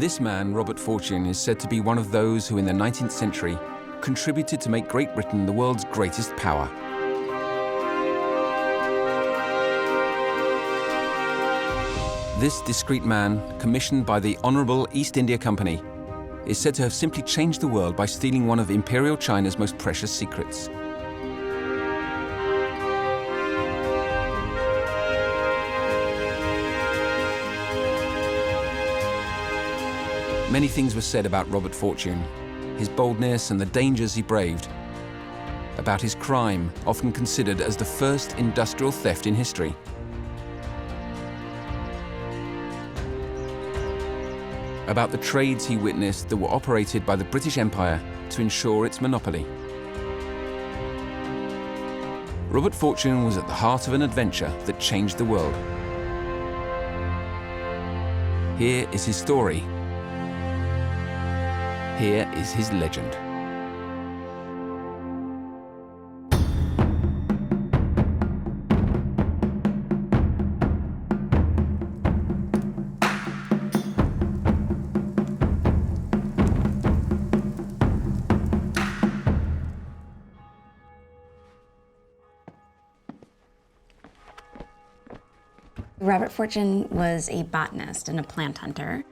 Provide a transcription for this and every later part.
This man, Robert Fortune, is said to be one of those who in the 19th century contributed to make Great Britain the world's greatest power. This discreet man, commissioned by the Honourable East India Company, is said to have simply changed the world by stealing one of Imperial China's most precious secrets. Many things were said about Robert Fortune, his boldness and the dangers he braved, about his crime, often considered as the first industrial theft in history. About the trades he witnessed that were operated by the British Empire to ensure its monopoly. Robert Fortune was at the heart of an adventure that changed the world. Here is his story. Here is his legend. Robert Fortune was a botanist and a plant hunter.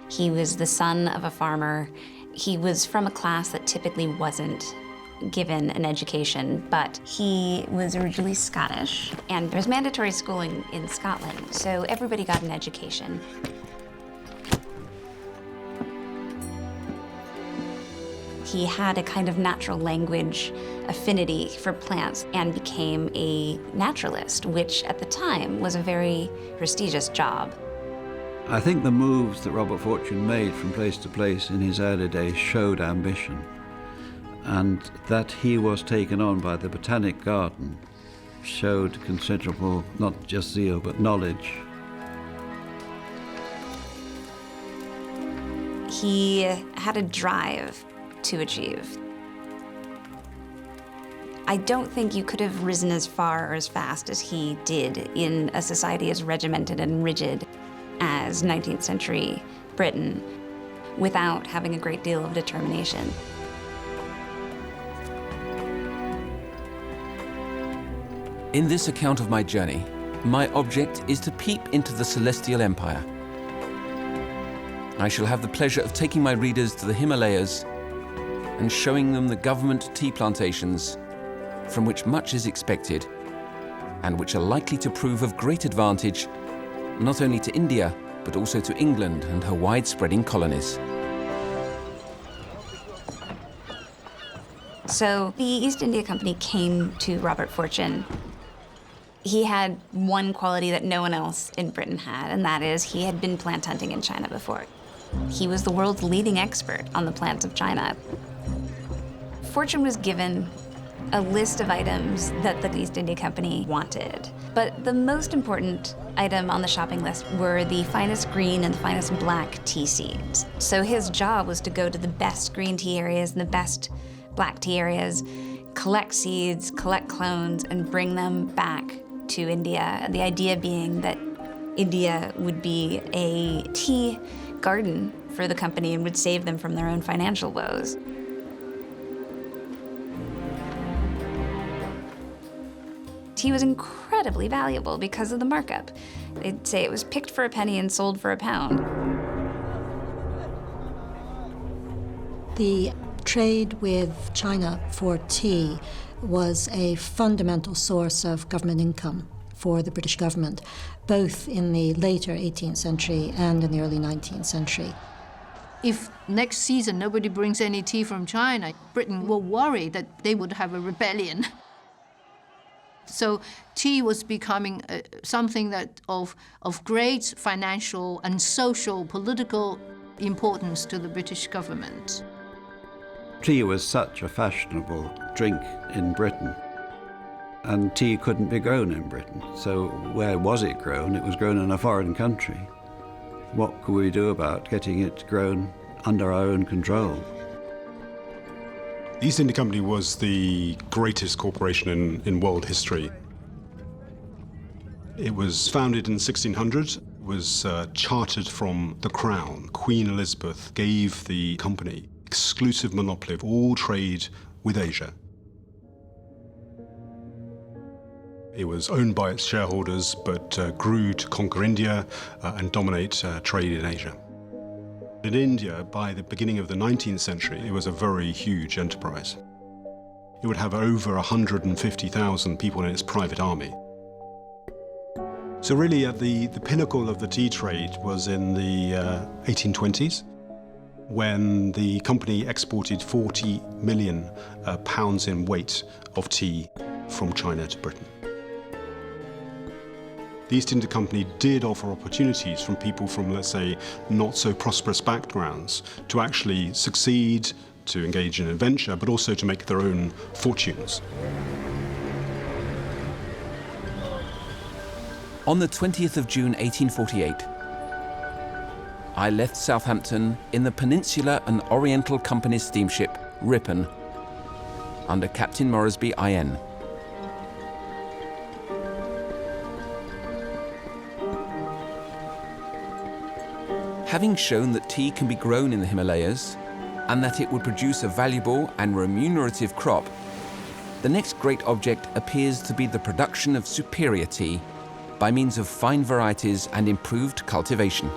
He was the son of a farmer. He was from a class that typically wasn't given an education, but he was originally Scottish, and there was mandatory schooling in Scotland, so everybody got an education. He had a kind of natural language affinity for plants and became a naturalist, which at the time was a very prestigious job. I think the moves that Robert Fortune made from place to place in his early days showed ambition, and that he was taken on by the Botanic Garden showed considerable, not just zeal, but knowledge. He had a drive to achieve. I don't think you could have risen as far or as fast as he did in a society as regimented and rigid as 19th century Britain without having a great deal of determination. In this account of my journey, my object is to peep into the Celestial Empire. I shall have the pleasure of taking my readers to the Himalayas and showing them the government tea plantations from which much is expected and which are likely to prove of great advantage not only to India, but also to England and her wide-spreading colonies. So the East India Company came to Robert Fortune. He had one quality that no one else in Britain had, and that is he had been plant hunting in China before. He was the world's leading expert on the plants of China. Fortune was given a list of items that the East India Company wanted. But the most important item on the shopping list were the finest green and the finest black tea seeds. So his job was to go to the best green tea areas and the best black tea areas, collect seeds, collect clones, and bring them back to India. The idea being that India would be a tea garden for the company and would save them from their own financial woes. Tea was incredibly valuable because of the markup. They'd say it was picked for a penny and sold for a pound. The trade with China for tea was a fundamental source of government income for the British government, both in the later 18th century and in the early 19th century. If next season nobody brings any tea from China, Britain will worry that they would have a rebellion. So tea was becoming something that of great financial and social, political importance to the British government. Tea was such a fashionable drink in Britain, and tea couldn't be grown in Britain. So where was it grown? It was grown in a foreign country. What could we do about getting it grown under our own control? The East India Company was the greatest corporation in world history. It was founded in 1600 was chartered from the Crown. Queen Elizabeth gave the company exclusive monopoly of all trade with Asia. It was owned by its shareholders, but grew to conquer India and dominate trade in Asia. In India, by the beginning of the 19th century, it was a very huge enterprise. It would have over 150,000 people in its private army. So really, at the pinnacle of the tea trade was in the 1820s, when the company exported 40 million pounds in weight of tea from China to Britain. The East India Company did offer opportunities from people from, let's say, not so prosperous backgrounds to actually succeed, to engage in adventure, but also to make their own fortunes. On the 20th of June 1848, I left Southampton in the Peninsular and Oriental Company's steamship, Ripon, under Captain Moresby, IN. Having shown that tea can be grown in the Himalayas and that it would produce a valuable and remunerative crop, the next great object appears to be the production of superior tea by means of fine varieties and improved cultivation.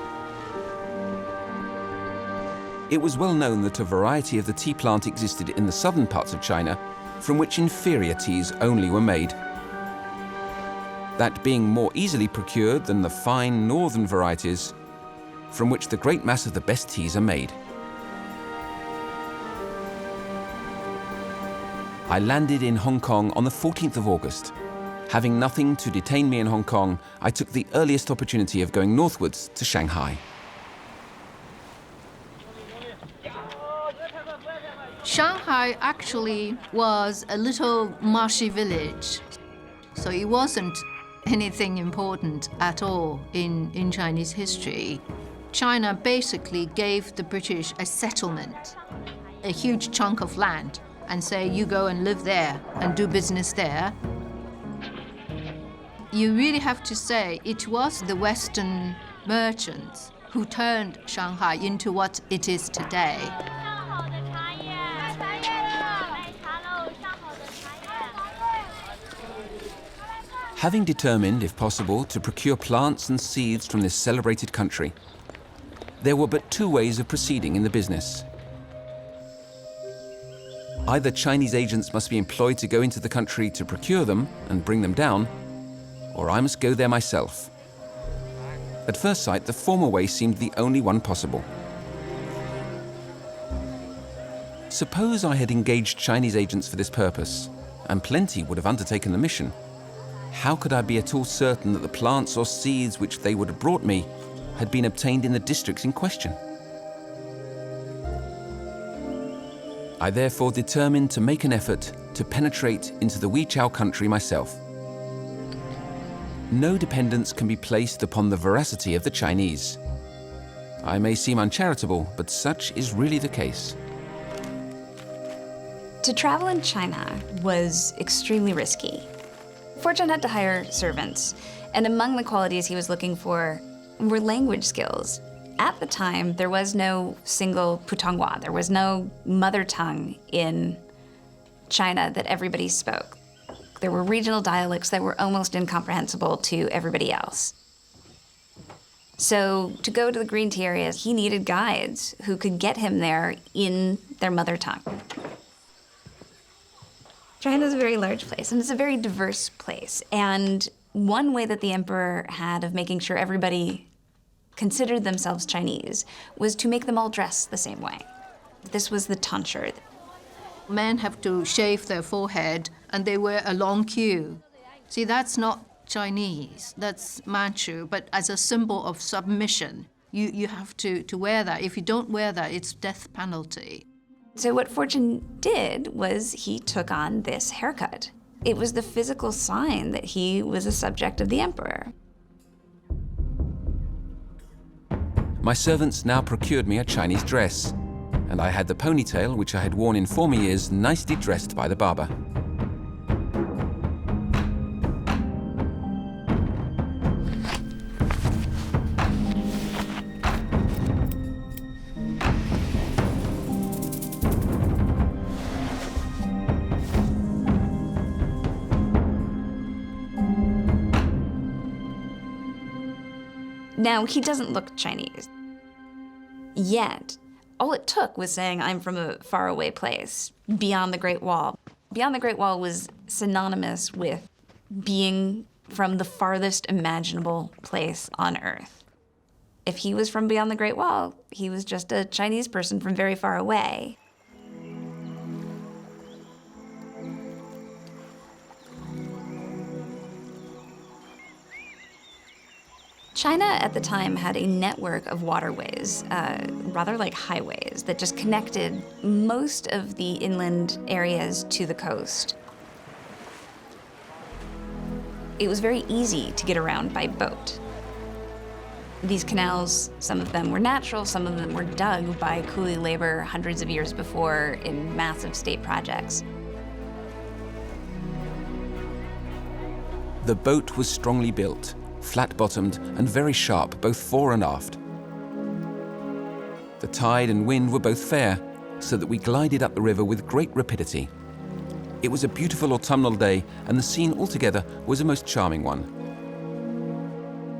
It was well known that a variety of the tea plant existed in the southern parts of China from which inferior teas only were made. That being more easily procured than the fine northern varieties from which the great mass of the best teas are made. I landed in Hong Kong on the 14th of August. Having nothing to detain me in Hong Kong, I took the earliest opportunity of going northwards to Shanghai. Shanghai actually was a little marshy village, so it wasn't anything important at all in Chinese history. China basically gave the British a settlement, a huge chunk of land, and say, you go and live there and do business there. You really have to say it was the Western merchants who turned Shanghai into what it is today. Having determined, if possible, to procure plants and seeds from this celebrated country, there were but two ways of proceeding in the business. Either Chinese agents must be employed to go into the country to procure them and bring them down, or I must go there myself. At first sight, the former way seemed the only one possible. Suppose I had engaged Chinese agents for this purpose, and plenty would have undertaken the mission. How could I be at all certain that the plants or seeds which they would have brought me had been obtained in the districts in question? I therefore determined to make an effort to penetrate into the Wuyi country myself. No dependence can be placed upon the veracity of the Chinese. I may seem uncharitable, but such is really the case. To travel in China was extremely risky. Fortune had to hire servants, and among the qualities he was looking for were language skills. At the time, there was no single Putonghua. There was no mother tongue in China that everybody spoke. There were regional dialects that were almost incomprehensible to everybody else. So to go to the green tea areas, he needed guides who could get him there in their mother tongue. China's a very large place, and it's a very diverse place. And one way that the emperor had of making sure everybody considered themselves Chinese was to make them all dress the same way. This was the tonsure. Men have to shave their forehead, and they wear a long queue. See, that's not Chinese, that's Manchu, but as a symbol of submission, you have to wear that. If you don't wear that, it's death penalty. So what Fortune did was he took on this haircut. It was the physical sign that he was a subject of the emperor. My servants now procured me a Chinese dress, and I had the ponytail, which I had worn in former years, nicely dressed by the barber. Now, he doesn't look Chinese. Yet, all it took was saying, I'm from a faraway place, beyond the Great Wall. Beyond the Great Wall was synonymous with being from the farthest imaginable place on Earth. If he was from beyond the Great Wall, he was just a Chinese person from very far away. China at the time had a network of waterways, rather like highways, that just connected most of the inland areas to the coast. It was very easy to get around by boat. These canals, some of them were natural, some of them were dug by coolie labor hundreds of years before in massive state projects. The boat was strongly built, flat-bottomed and very sharp, both fore and aft. The tide and wind were both fair, so that we glided up the river with great rapidity. It was a beautiful autumnal day, and the scene altogether was a most charming one.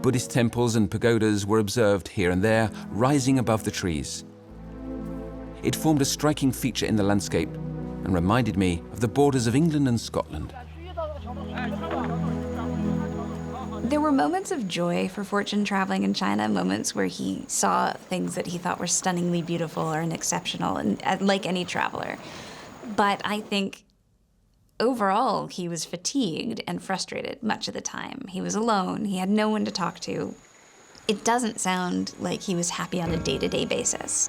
Buddhist temples and pagodas were observed here and there, rising above the trees. It formed a striking feature in the landscape and reminded me of the borders of England and Scotland. There were moments of joy for Fortune traveling in China, moments where he saw things that he thought were stunningly beautiful or exceptional, and like any traveler. But I think overall, he was fatigued and frustrated much of the time. He was alone. He had no one to talk to. It doesn't sound like he was happy on a day-to-day basis.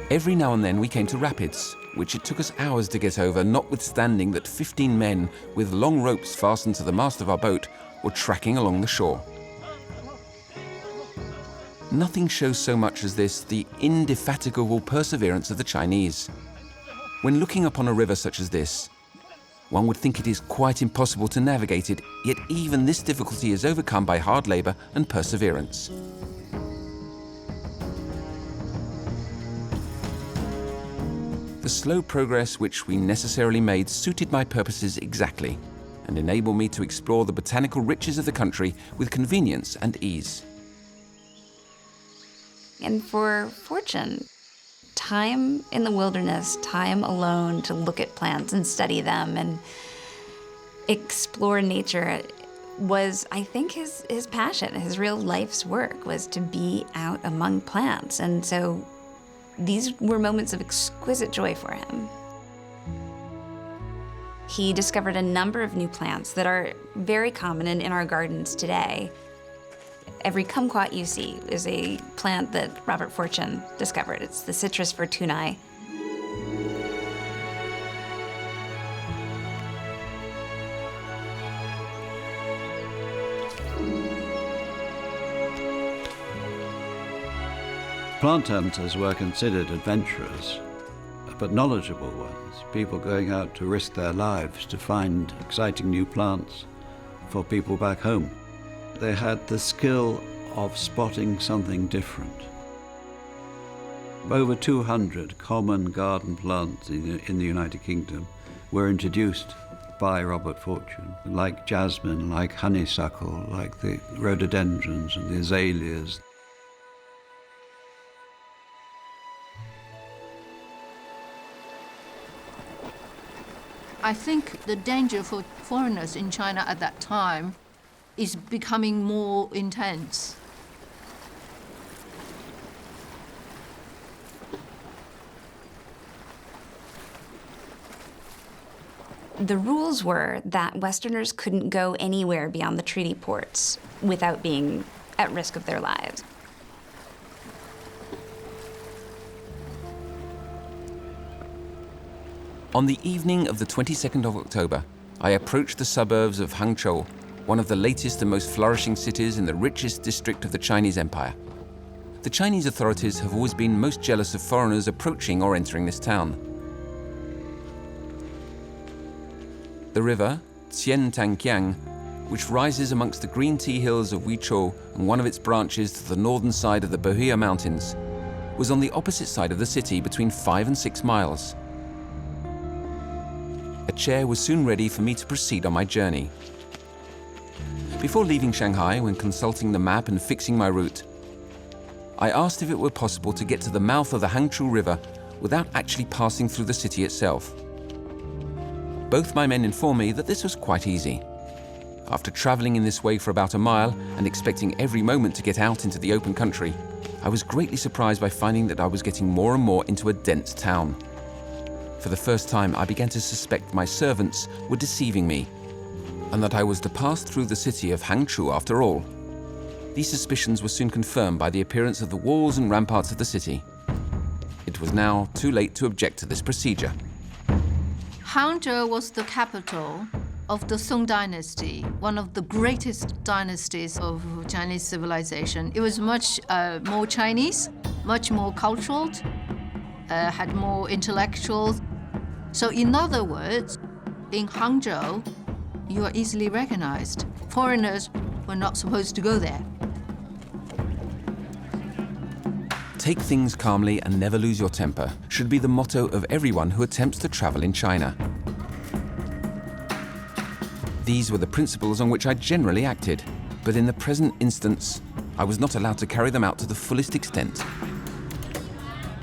Every now and then we came to rapids, which it took us hours to get over, notwithstanding that 15 men with long ropes fastened to the mast of our boat were tracking along the shore. Nothing shows so much as this the indefatigable perseverance of the Chinese. When looking upon a river such as this, one would think it is quite impossible to navigate it, yet even this difficulty is overcome by hard labor and perseverance. The slow progress which we necessarily made suited my purposes exactly, and enabled me to explore the botanical riches of the country with convenience and ease. And for Fortune, time in the wilderness, time alone to look at plants and study them and explore nature was, I think, his passion. His real life's work was to be out among plants. And so these were moments of exquisite joy for him. He discovered a number of new plants that are very common in our gardens today. Every kumquat you see is a plant that Robert Fortune discovered. It's the Citrus fortunei. Plant hunters were considered adventurers, but knowledgeable ones, people going out to risk their lives to find exciting new plants for people back home. They had the skill of spotting something different. Over 200 common garden plants in the United Kingdom were introduced by Robert Fortune, like jasmine, like honeysuckle, like the rhododendrons and the azaleas. I think the danger for foreigners in China at that time is becoming more intense. The rules were that Westerners couldn't go anywhere beyond the treaty ports without being at risk of their lives. On the evening of the 22nd of October, I approached the suburbs of Hangzhou, one of the latest and most flourishing cities in the richest district of the Chinese Empire. The Chinese authorities have always been most jealous of foreigners approaching or entering this town. The river, Qiantangjiang, which rises amongst the green tea hills of Wuyi and one of its branches to the northern side of the Bohua Mountains, was on the opposite side of the city between 5 and 6 miles. chair was soon ready for me to proceed on my journey. Before leaving Shanghai, when consulting the map and fixing my route, I asked if it were possible to get to the mouth of the Hangzhou River without actually passing through the city itself. Both my men informed me that this was quite easy. After traveling in this way for about a mile and expecting every moment to get out into the open country, I was greatly surprised by finding that I was getting more and more into a dense town. For the first time, I began to suspect my servants were deceiving me, and that I was to pass through the city of Hangzhou after all. These suspicions were soon confirmed by the appearance of the walls and ramparts of the city. It was now too late to object to this procedure. Hangzhou was the capital of the Song dynasty, one of the greatest dynasties of Chinese civilization. It was much more Chinese, much more cultural, had more intellectuals. So in other words, in Hangzhou, you are easily recognized. Foreigners were not supposed to go there. Take things calmly and never lose your temper should be the motto of everyone who attempts to travel in China. These were the principles on which I generally acted, but in the present instance, I was not allowed to carry them out to the fullest extent.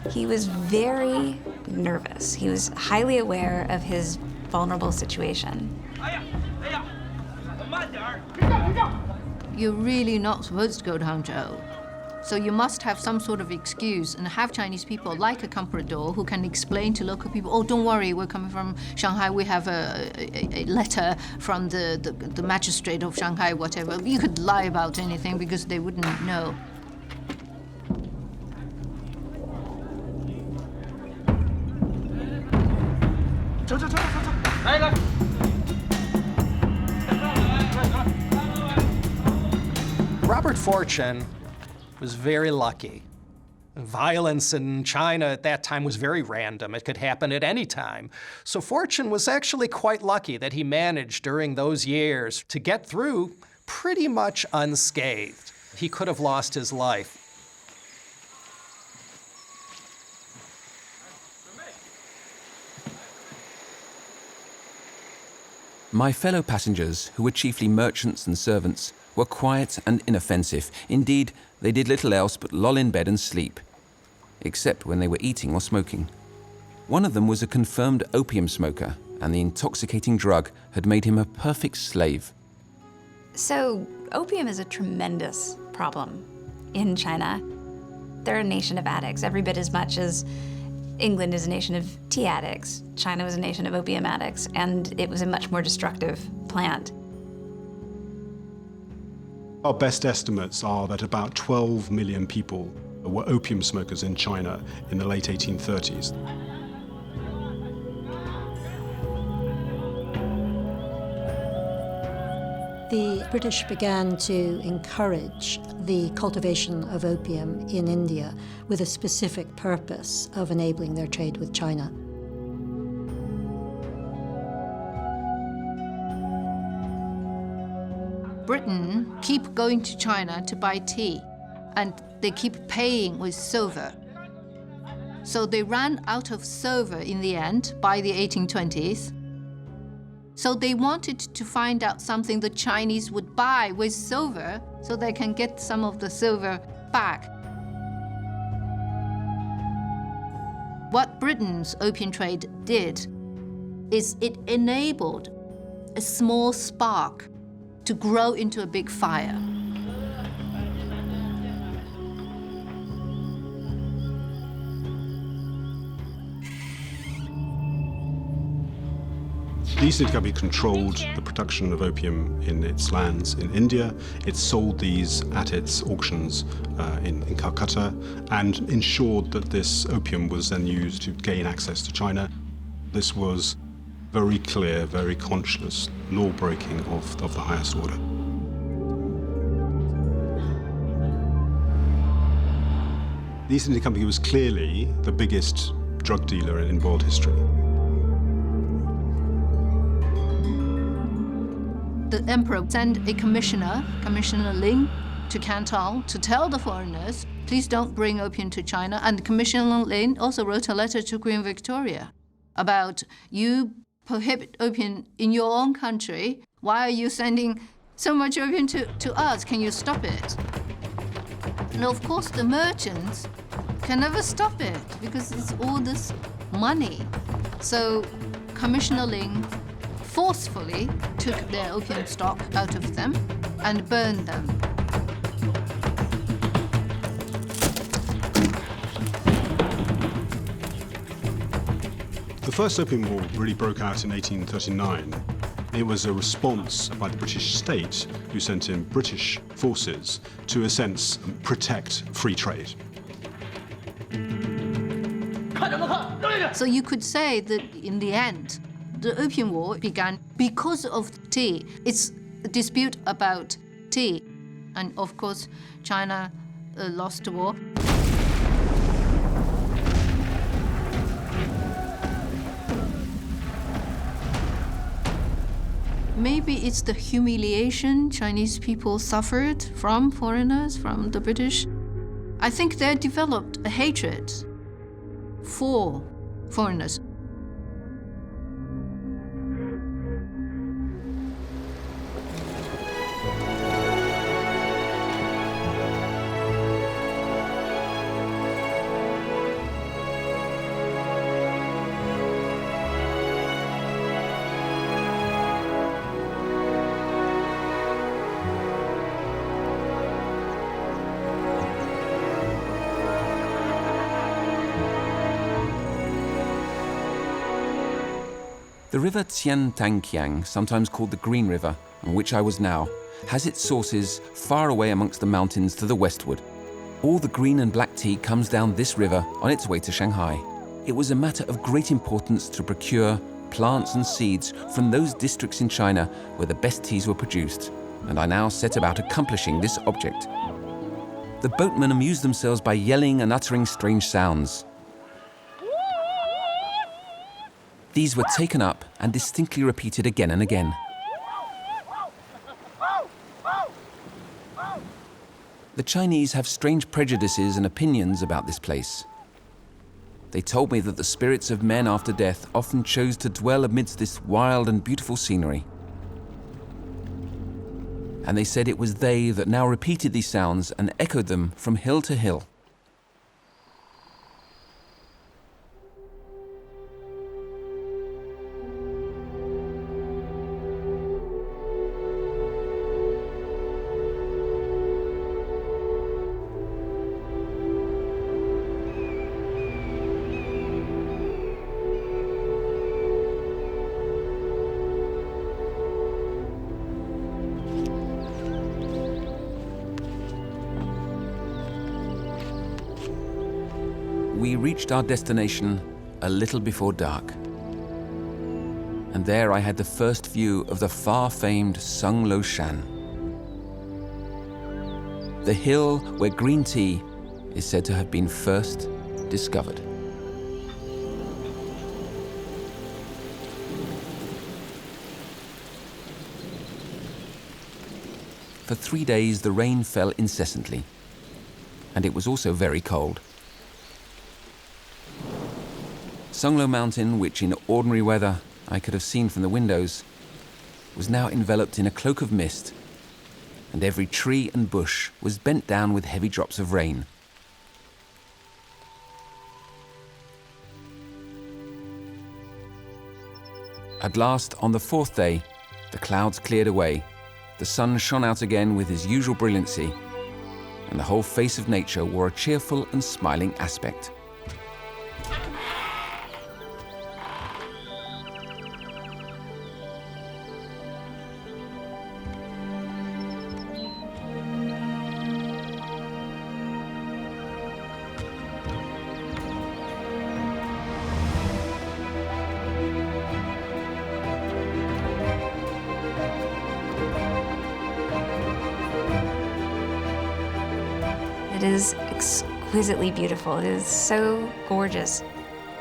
He was very nervous. He was highly aware of his vulnerable situation. You're really not supposed to go to Hangzhou. So you must have some sort of excuse and have Chinese people like a comprador who can explain to local people, oh, don't worry, we're coming from Shanghai, we have a letter from the magistrate of Shanghai, whatever. You could lie about anything because they wouldn't know. Robert Fortune was very lucky. Violence in China at that time was very random. It could happen at any time. So Fortune was actually quite lucky that he managed during those years to get through pretty much unscathed. He could have lost his life. My fellow passengers, who were chiefly merchants and servants, were quiet and inoffensive. Indeed, they did little else but loll in bed and sleep, except when they were eating or smoking. One of them was a confirmed opium smoker, and the intoxicating drug had made him a perfect slave. So, opium is a tremendous problem in China. They're a nation of addicts, every bit as much as England is a nation of tea addicts. China was a nation of opium addicts, and it was a much more destructive plant. Our best estimates are that about 12 million people were opium smokers in China in the late 1830s. The British began to encourage the cultivation of opium in India with a specific purpose of enabling their trade with China. Britain keep going to China to buy tea, and they keep paying with silver. So they ran out of silver in the end by the 1820s. So they wanted to find out something the Chinese would buy with silver so they can get some of the silver back. What Britain's opium trade did is it enabled a small spark to grow into a big fire. The East India Company controlled the production of opium in its lands in India. It sold these at its auctions in Calcutta and ensured that this opium was then used to gain access to China. This was very clear, very conscious law-breaking of the highest order. The East India Company was clearly the biggest drug dealer in world history. The emperor sent a commissioner, Commissioner Lin, to Canton to tell the foreigners, please don't bring opium to China. And Commissioner Lin also wrote a letter to Queen Victoria about you prohibit opium in your own country. Why are you sending so much opium to us? Can you stop it? And of course, the merchants can never stop it because it's all this money. So Commissioner Ling forcefully took their opium stock out of them and burned them. The first Opium War really broke out in 1839. It was a response by the British state, who sent in British forces to, in a sense, protect free trade. So you could say that in the end, the Opium War began because of tea. It's a dispute about tea. And of course, China lost the war. Maybe it's the humiliation Chinese people suffered from foreigners, from the British. I think they developed a hatred for foreigners. The river Tiantankiang, sometimes called the Green River, on which I was now, has its sources far away amongst the mountains to the westward. All the green and black tea comes down this river on its way to Shanghai. It was a matter of great importance to procure plants and seeds from those districts in China where the best teas were produced, and I now set about accomplishing this object. The boatmen amused themselves by yelling and uttering strange sounds. These were taken up and distinctly repeated again and again. The Chinese have strange prejudices and opinions about this place. They told me that the spirits of men after death often chose to dwell amidst this wild and beautiful scenery. And they said it was they that now repeated these sounds and echoed them from hill to hill. We reached our destination a little before dark. And there I had the first view of the far-famed Sung Lo Shan, the hill where green tea is said to have been first discovered. For 3 days the rain fell incessantly, and it was also very cold. Sunglo Mountain, which in ordinary weather I could have seen from the windows, was now enveloped in a cloak of mist, and every tree and bush was bent down with heavy drops of rain. At last, on the 4th day, the clouds cleared away, the sun shone out again with his usual brilliancy, and the whole face of nature wore a cheerful and smiling aspect. It is exquisitely beautiful. It is so gorgeous.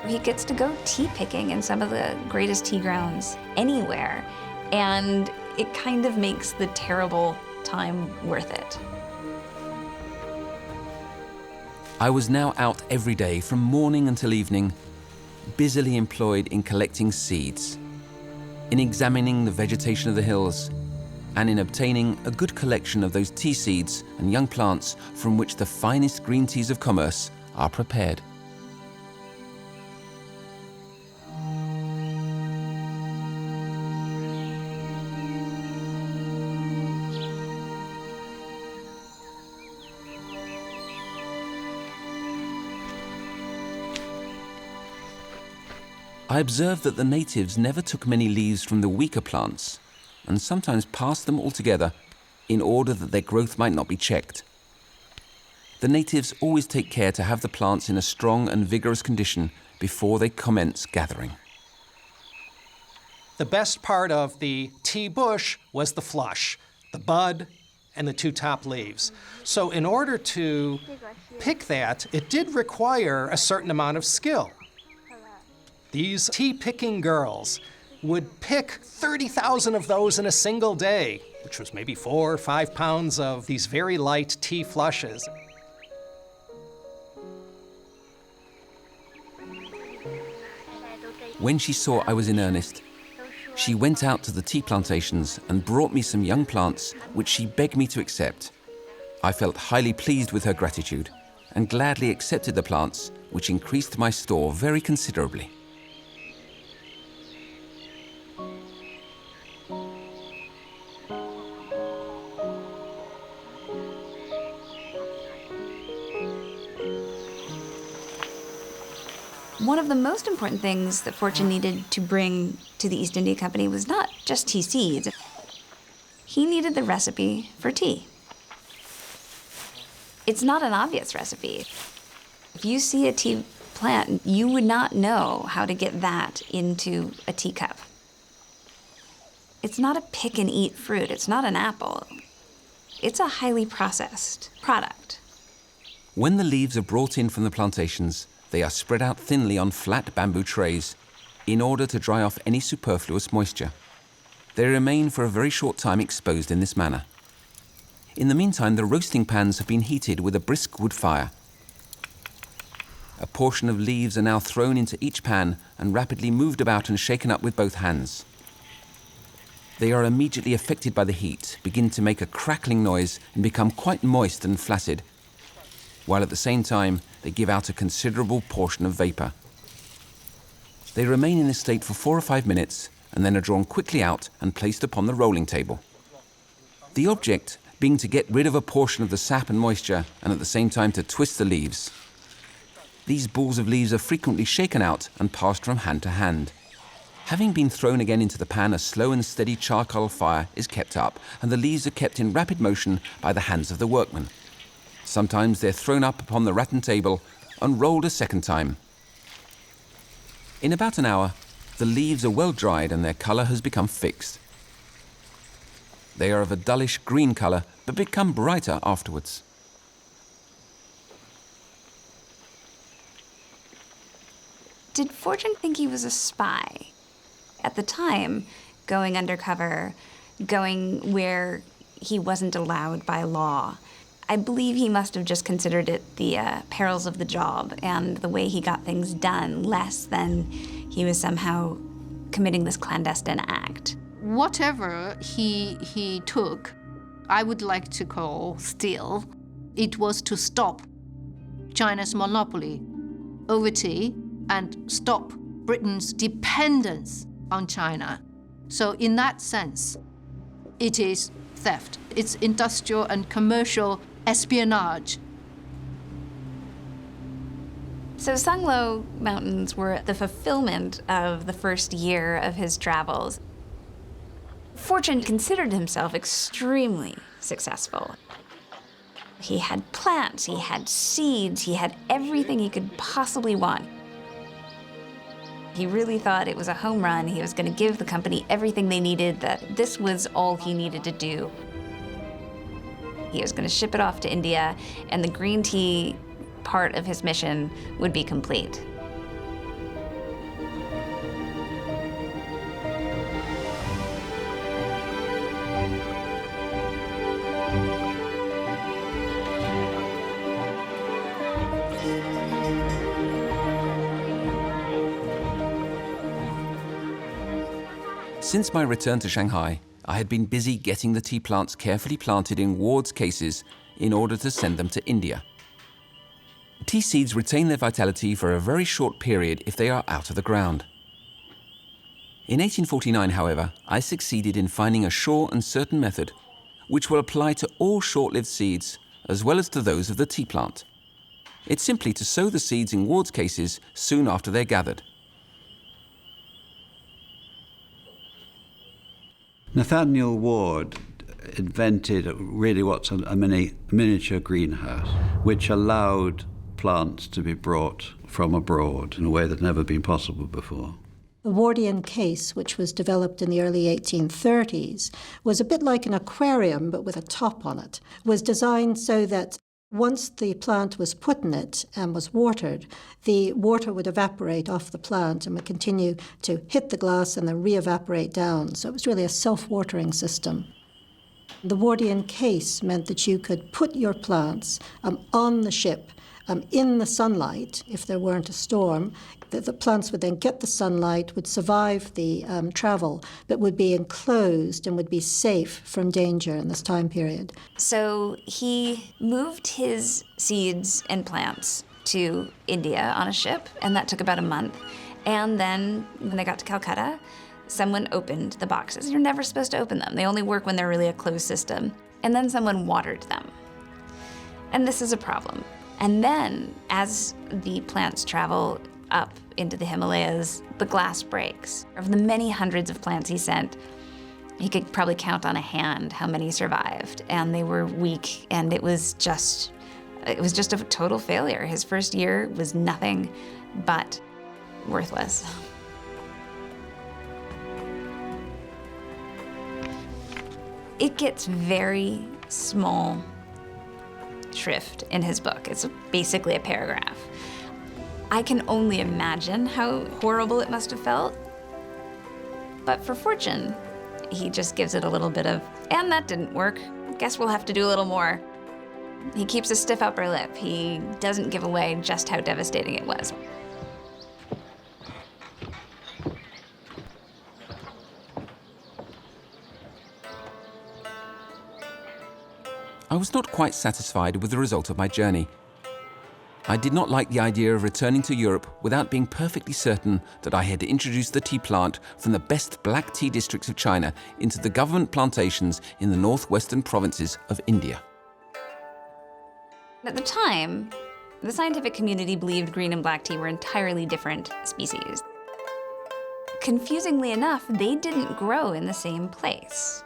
He gets to go tea picking in some of the greatest tea grounds anywhere, and it kind of makes the terrible time worth it. I was now out every day from morning until evening, busily employed in collecting seeds, in examining the vegetation of the hills, and in obtaining a good collection of those tea seeds and young plants from which the finest green teas of commerce are prepared. I observed that the natives never took many leaves from the weaker plants, and sometimes passed them altogether in order that their growth might not be checked. The natives always take care to have the plants in a strong and vigorous condition before they commence gathering. The best part of the tea bush was the flush, the bud, and the two top leaves. So in order to pick that, it did require a certain amount of skill. These tea-picking girls would pick 30,000 of those in a single day, which was maybe 4 or 5 pounds of these very light tea flushes. When she saw I was in earnest, she went out to the tea plantations and brought me some young plants which she begged me to accept. I felt highly pleased with her gratitude and gladly accepted the plants, which increased my store very considerably. One of the most important things that Fortune needed to bring to the East India Company was not just tea seeds. He needed the recipe for tea. It's not an obvious recipe. If you see a tea plant, you would not know how to get that into a teacup. It's not a pick and eat fruit. It's not an apple. It's a highly processed product. When the leaves are brought in from the plantations, they are spread out thinly on flat bamboo trays in order to dry off any superfluous moisture. They remain for a very short time exposed in this manner. In the meantime, the roasting pans have been heated with a brisk wood fire. A portion of leaves are now thrown into each pan and rapidly moved about and shaken up with both hands. They are immediately affected by the heat, begin to make a crackling noise and become quite moist and flaccid, while at the same time they give out a considerable portion of vapor. They remain in this state for 4 or 5 minutes and then are drawn quickly out and placed upon the rolling table. The object being to get rid of a portion of the sap and moisture and at the same time to twist the leaves. These balls of leaves are frequently shaken out and passed from hand to hand. Having been thrown again into the pan, a slow and steady charcoal fire is kept up and the leaves are kept in rapid motion by the hands of the workmen. Sometimes they're thrown up upon the rattan table and rolled a second time. In about an hour, the leaves are well dried and their colour has become fixed. They are of a dullish green colour, but become brighter afterwards. Did Fortune think he was a spy? At the time, going undercover, going where he wasn't allowed by law, I believe he must have just considered it the perils of the job and the way he got things done, less than he was somehow committing this clandestine act. Whatever he took, I would like to call steal. It was to stop China's monopoly over tea and stop Britain's dependence on China. So in that sense, it is theft. It's industrial and commercial espionage. So Sunglo Mountains were the fulfillment of the first year of his travels. Fortune considered himself extremely successful. He had plants, he had seeds, he had everything he could possibly want. He really thought it was a home run. He was going to give the company everything they needed, that this was all he needed to do. He was going to ship it off to India, and the green tea part of his mission would be complete. Since my return to Shanghai, I had been busy getting the tea plants carefully planted in Ward's cases in order to send them to India. Tea seeds retain their vitality for a very short period if they are out of the ground. In 1849, however, I succeeded in finding a sure and certain method which will apply to all short-lived seeds as well as to those of the tea plant. It's simply to sow the seeds in Ward's cases soon after they're gathered. Nathaniel Ward invented really what's a miniature greenhouse, which allowed plants to be brought from abroad in a way that had never been possible before. The Wardian case, which was developed in the early 1830s, was a bit like an aquarium but with a top on it. It was designed so that once the plant was put in it and was watered, the water would evaporate off the plant and would continue to hit the glass and then re-evaporate down. So it was really a self-watering system. The Wardian case meant that you could put your plants on the ship in the sunlight if there weren't a storm. The plants would then get the sunlight, would survive the travel, but would be enclosed and would be safe from danger in this time period. So he moved his seeds and plants to India on a ship, and that took about a month. And then when they got to Calcutta, someone opened the boxes. You're never supposed to open them. They only work when they're really a closed system. And then someone watered them. And this is a problem. And then as the plants travel up into the Himalayas, the glass breaks. Of the many hundreds of plants he sent, he could probably count on a hand how many survived, and they were weak, and it was just a total failure. His first year was nothing but worthless. It gets very small shrift in his book. It's basically a paragraph. I can only imagine how horrible it must have felt. But for Fortune, he just gives it a little bit of, and that didn't work. Guess we'll have to do a little more. He keeps a stiff upper lip. He doesn't give away just how devastating it was. I was not quite satisfied with the result of my journey. I did not like the idea of returning to Europe without being perfectly certain that I had introduced the tea plant from the best black tea districts of China into the government plantations in the northwestern provinces of India. At the time, the scientific community believed green and black tea were entirely different species. Confusingly enough, they didn't grow in the same place.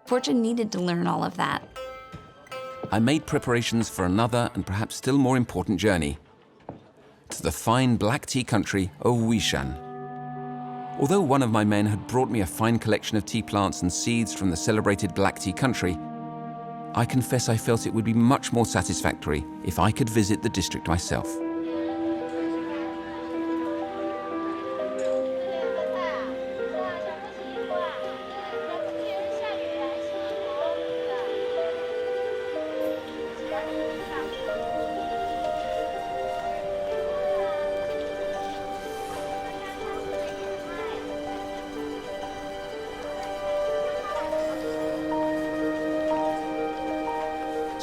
Fortune needed to learn all of that. I made preparations for another and perhaps still more important journey to the fine black tea country of Wuyi. Although one of my men had brought me a fine collection of tea plants and seeds from the celebrated black tea country, I confess I felt it would be much more satisfactory if I could visit the district myself.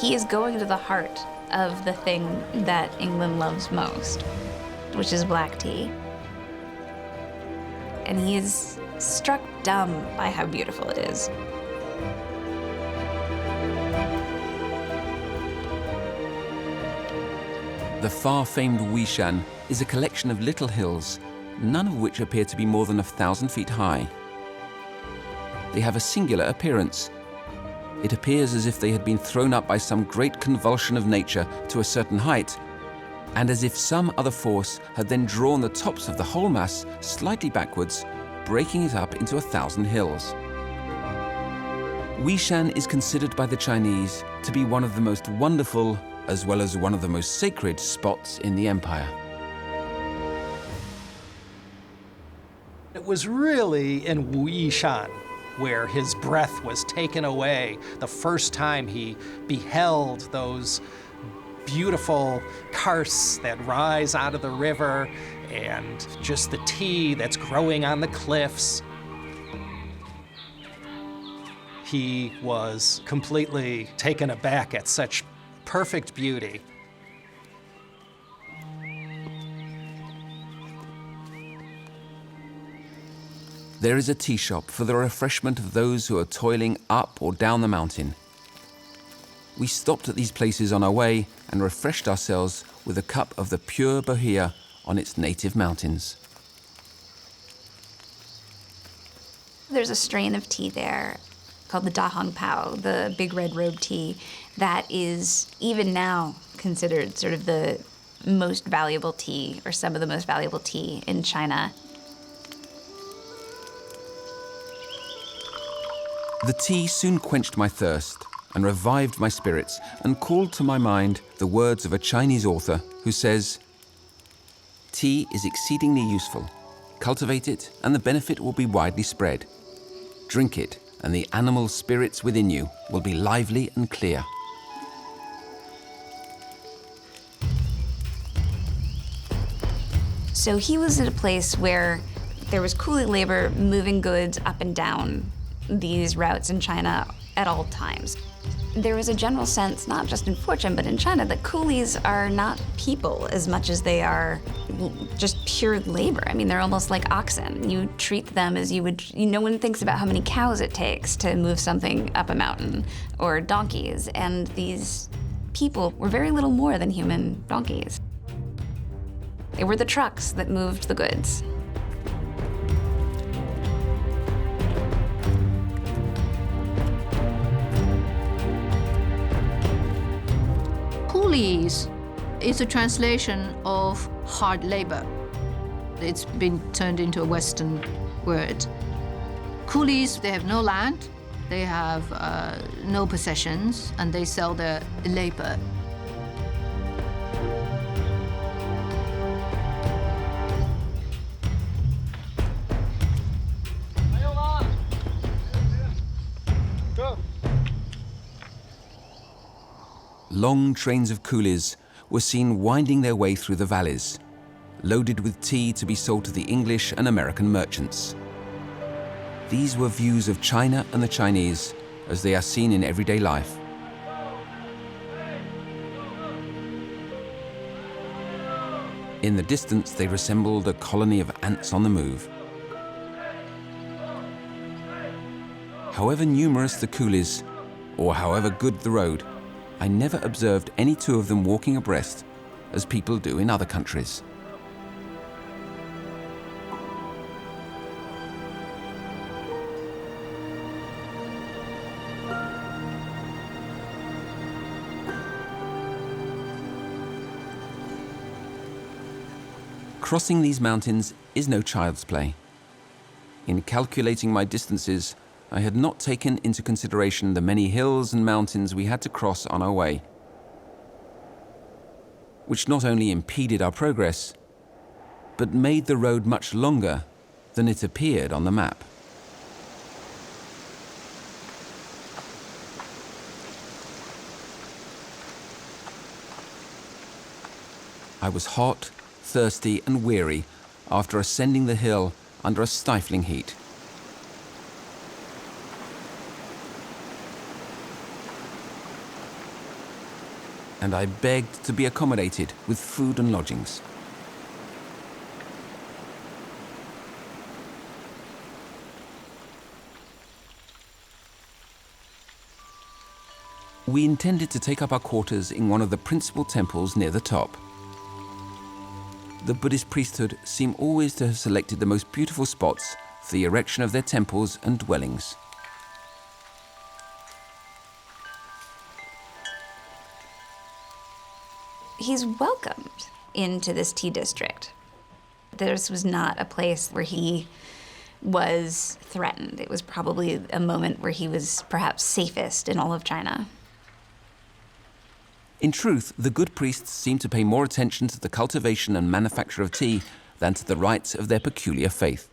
He is going to the heart of the thing that England loves most, which is black tea. And he is struck dumb by how beautiful it is. The far-famed Wuyi is a collection of little hills, none of which appear to be more than 1,000 feet high. They have a singular appearance. It appears as if they had been thrown up by some great convulsion of nature to a certain height, and as if some other force had then drawn the tops of the whole mass slightly backwards, breaking it up into 1,000 hills. Wuyi is considered by the Chinese to be one of the most wonderful, as well as one of the most sacred spots in the empire. It was really in Wuyi where his breath was taken away the first time he beheld those beautiful karsts that rise out of the river and just the tea that's growing on the cliffs. He was completely taken aback at such perfect beauty. There is a tea shop for the refreshment of those who are toiling up or down the mountain. We stopped at these places on our way and refreshed ourselves with a cup of the pure bohea on its native mountains. There's a strain of tea there called the Da Hong Pao, the big red robe tea, that is even now considered sort of the most valuable tea, or some of the most valuable tea in China. The tea soon quenched my thirst and revived my spirits and called to my mind the words of a Chinese author who says, "Tea is exceedingly useful. Cultivate it and the benefit will be widely spread. Drink it and the animal spirits within you will be lively and clear." So he was at a place where there was coolie labor moving goods up and down these routes in China at all times. There was a general sense, not just in Fortune, but in China, that coolies are not people as much as they are just pure labor. I mean, they're almost like oxen. You treat them as you would, no one thinks about how many cows it takes to move something up a mountain, or donkeys. And these people were very little more than human donkeys. They were the trucks that moved the goods. Coolies is a translation of hard labor. It's been turned into a Western word. Coolies, they have no land, they have no possessions, and they sell their labor. Long trains of coolies were seen winding their way through the valleys, loaded with tea to be sold to the English and American merchants. These were views of China and the Chinese as they are seen in everyday life. In the distance, they resembled a colony of ants on the move. However numerous the coolies, or however good the road, I never observed any two of them walking abreast, as people do in other countries. Crossing these mountains is no child's play. In calculating my distances, I had not taken into consideration the many hills and mountains we had to cross on our way, which not only impeded our progress, but made the road much longer than it appeared on the map. I was hot, thirsty, and weary after ascending the hill under a stifling heat. And I begged to be accommodated with food and lodgings. We intended to take up our quarters in one of the principal temples near the top. The Buddhist priesthood seem always to have selected the most beautiful spots for the erection of their temples and dwellings. He's welcomed into this tea district. This was not a place where he was threatened. It was probably a moment where he was perhaps safest in all of China. In truth, the good priests seem to pay more attention to the cultivation and manufacture of tea than to the rites of their peculiar faith.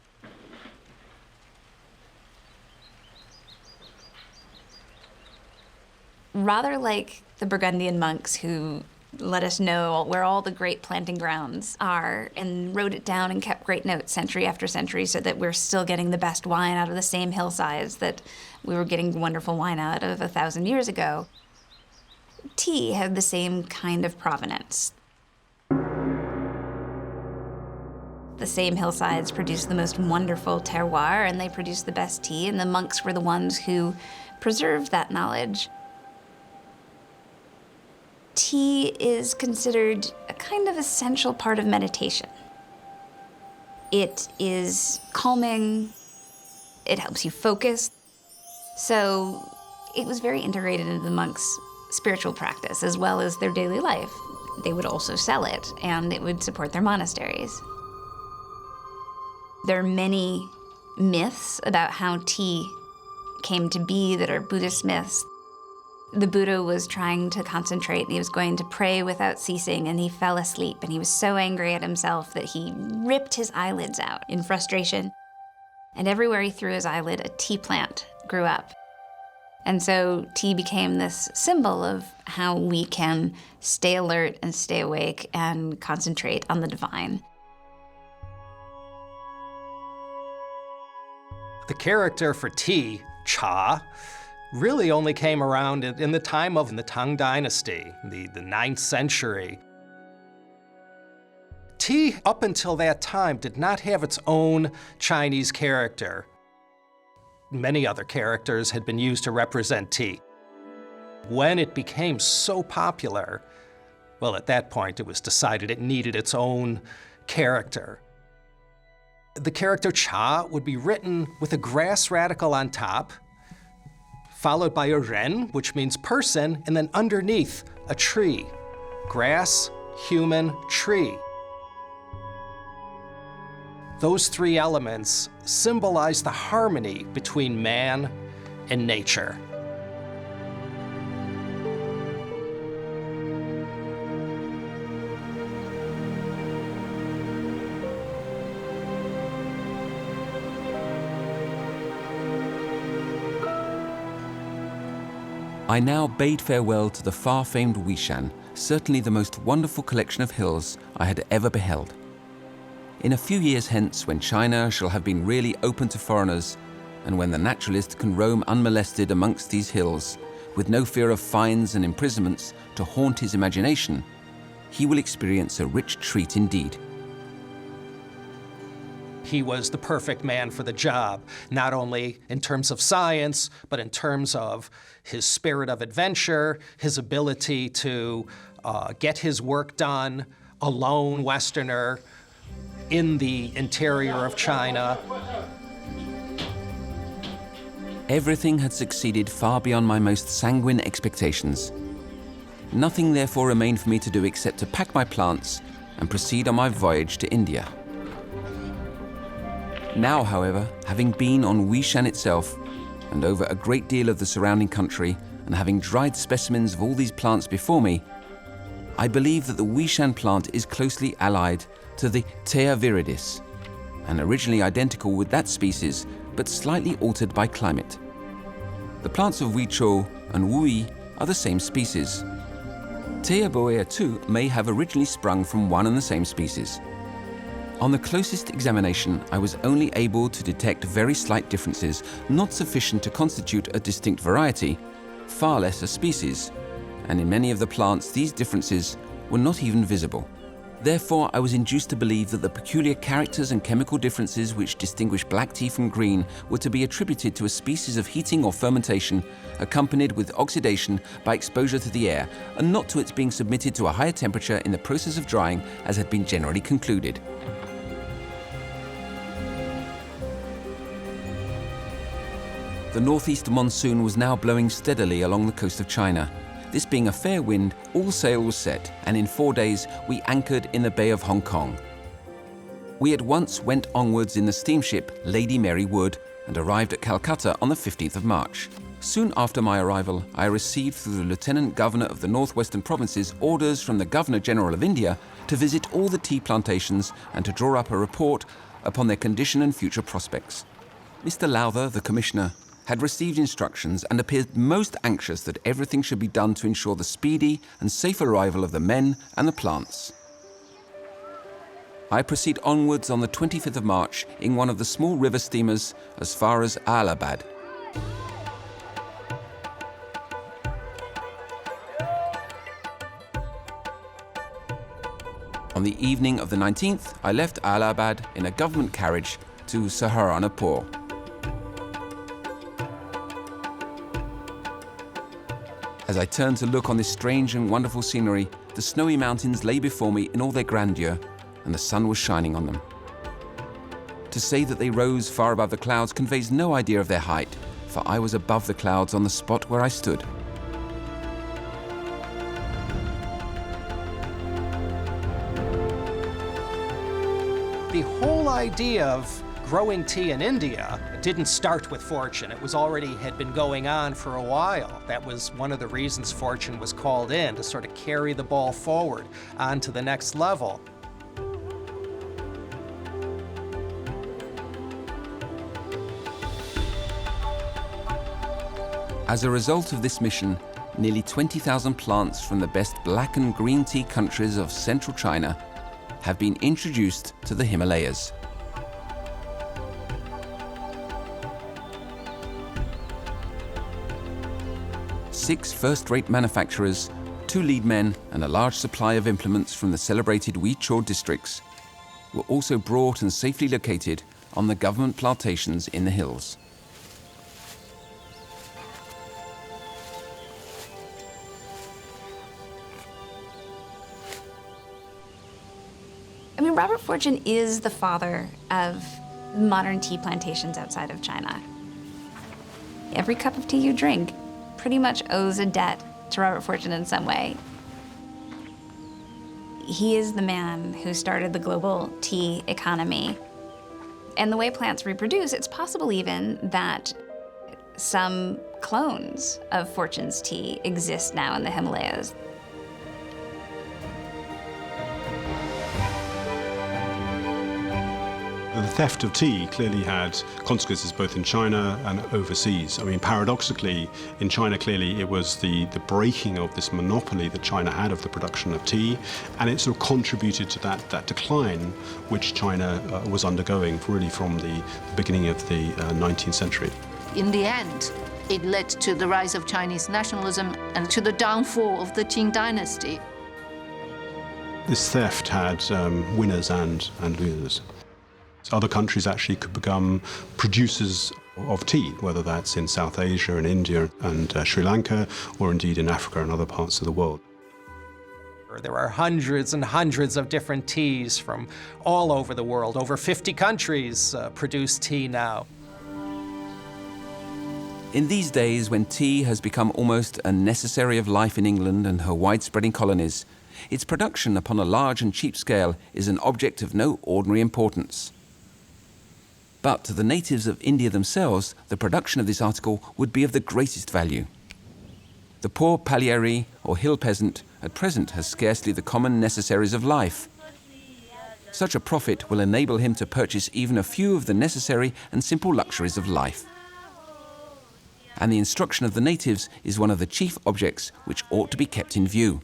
Rather like the Burgundian monks who let us know where all the great planting grounds are and wrote it down and kept great notes century after century so that we're still getting the best wine out of the same hillsides that we were getting wonderful wine out of 1,000 years ago. Tea had the same kind of provenance. The same hillsides produced the most wonderful terroir, and they produced the best tea, and the monks were the ones who preserved that knowledge. Tea is considered a kind of essential part of meditation. It is calming, it helps you focus. So it was very integrated into the monks' spiritual practice as well as their daily life. They would also sell it, and it would support their monasteries. There are many myths about how tea came to be that are Buddhist myths. The Buddha was trying to concentrate, and he was going to pray without ceasing, and he fell asleep, and he was so angry at himself that he ripped his eyelids out in frustration. And everywhere he threw his eyelid, a tea plant grew up. And so tea became this symbol of how we can stay alert and stay awake and concentrate on the divine. The character for tea, cha, really only came around in the time of the Tang Dynasty, the 9th century. Tea, up until that time, did not have its own Chinese character. Many other characters had been used to represent tea. When it became so popular, well, at that point it was decided it needed its own character. The character cha would be written with a grass radical on top, followed by a ren, which means person, and then underneath, a tree. Grass, human, tree. Those three elements symbolize the harmony between man and nature. I now bade farewell to the far-famed Wuyi, certainly the most wonderful collection of hills I had ever beheld. In a few years hence, when China shall have been really open to foreigners, and when the naturalist can roam unmolested amongst these hills, with no fear of fines and imprisonments to haunt his imagination, he will experience a rich treat indeed. He was the perfect man for the job, not only in terms of science, but in terms of his spirit of adventure, his ability to get his work done, a lone Westerner in the interior of China. Everything had succeeded far beyond my most sanguine expectations. Nothing therefore remained for me to do except to pack my plants and proceed on my voyage to India. Now, however, having been on Wuyi itself, and over a great deal of the surrounding country, and having dried specimens of all these plants before me, I believe that the Wuyi plant is closely allied to the Thea viridis, and originally identical with that species, but slightly altered by climate. The plants of Wuyi and Wuyi are the same species. Thea boea too may have originally sprung from one and the same species. On the closest examination, I was only able to detect very slight differences, not sufficient to constitute a distinct variety, far less a species, and in many of the plants these differences were not even visible. Therefore, I was induced to believe that the peculiar characters and chemical differences which distinguish black tea from green were to be attributed to a species of heating or fermentation accompanied with oxidation by exposure to the air, and not to its being submitted to a higher temperature in the process of drying, as had been generally concluded. The northeast monsoon was now blowing steadily along the coast of China. This being a fair wind, all sail was set, and in 4 days we anchored in the Bay of Hong Kong. We at once went onwards in the steamship Lady Mary Wood and arrived at Calcutta on the 15th of March. Soon after my arrival, I received through the Lieutenant Governor of the Northwestern Provinces orders from the Governor-General of India to visit all the tea plantations and to draw up a report upon their condition and future prospects. Mr. Lowther, the Commissioner, had received instructions and appeared most anxious that everything should be done to ensure the speedy and safe arrival of the men and the plants. I proceed onwards on the 25th of March in one of the small river steamers as far as Allahabad. On the evening of the 19th, I left Allahabad in a government carriage to Saharanpur. As I turned to look on this strange and wonderful scenery, the snowy mountains lay before me in all their grandeur, and the sun was shining on them. To say that they rose far above the clouds conveys no idea of their height, for I was above the clouds on the spot where I stood. The whole idea of growing tea in India didn't start with Fortune. It was already had been going on for a while. That was one of the reasons Fortune was called in, to sort of carry the ball forward on to the next level. As a result of this mission, nearly 20,000 plants from the best black and green tea countries of central China have been introduced to the Himalayas. Six first-rate manufacturers, 2 lead men, and a large supply of implements from the celebrated Wuyi districts were also brought and safely located on the government plantations in the hills. I mean, Robert Fortune is the father of modern tea plantations outside of China. Every cup of tea you drink pretty much owes a debt to Robert Fortune in some way. He is the man who started the global tea economy. And the way plants reproduce, it's possible even that some clones of Fortune's tea exist now in the Himalayas. The theft of tea clearly had consequences both in China and overseas. I mean, paradoxically, in China, clearly it was the breaking of this monopoly that China had of the production of tea, and it sort of contributed to that decline which China was undergoing really from the beginning of the 19th century. In the end, it led to the rise of Chinese nationalism and to the downfall of the Qing dynasty. This theft had winners and losers. Other countries actually could become producers of tea, whether that's in South Asia and India and Sri Lanka, or indeed in Africa and other parts of the world. There are hundreds and hundreds of different teas from all over the world. Over 50 countries produce tea now. In these days, when tea has become almost a necessary of life in England and her widespreading colonies, its production upon a large and cheap scale is an object of no ordinary importance. But to the natives of India themselves, the production of this article would be of the greatest value. The poor pallieri or hill peasant at present has scarcely the common necessaries of life. Such a profit will enable him to purchase even a few of the necessary and simple luxuries of life. And the instruction of the natives is one of the chief objects which ought to be kept in view.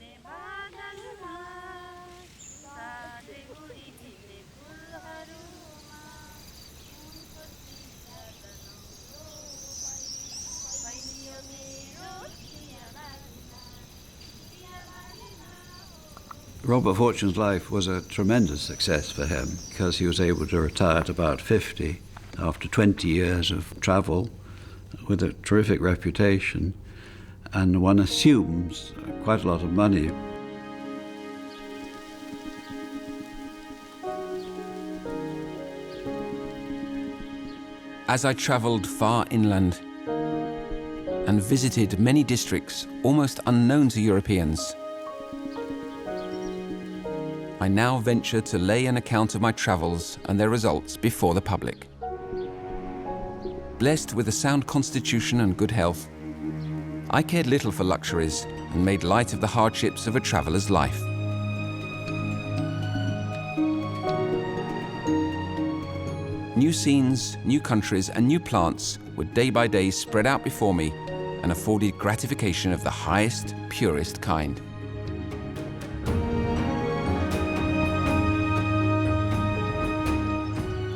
Robert Fortune's life was a tremendous success for him because he was able to retire at about 50 after 20 years of travel with a terrific reputation, and one assumes quite a lot of money. As I travelled far inland and visited many districts almost unknown to Europeans, I now venture to lay an account of my travels and their results before the public. Blessed with a sound constitution and good health, I cared little for luxuries and made light of the hardships of a traveller's life. New scenes, new countries, and new plants were day by day spread out before me and afforded gratification of the highest, purest kind.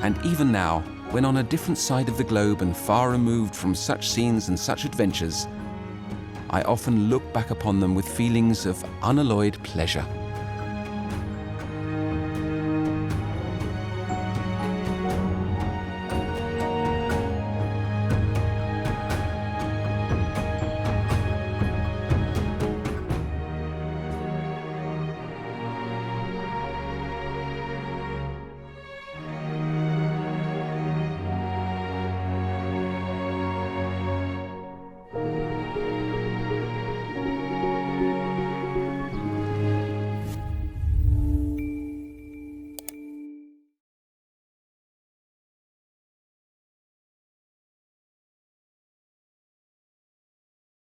And even now, when on a different side of the globe and far removed from such scenes and such adventures, I often look back upon them with feelings of unalloyed pleasure.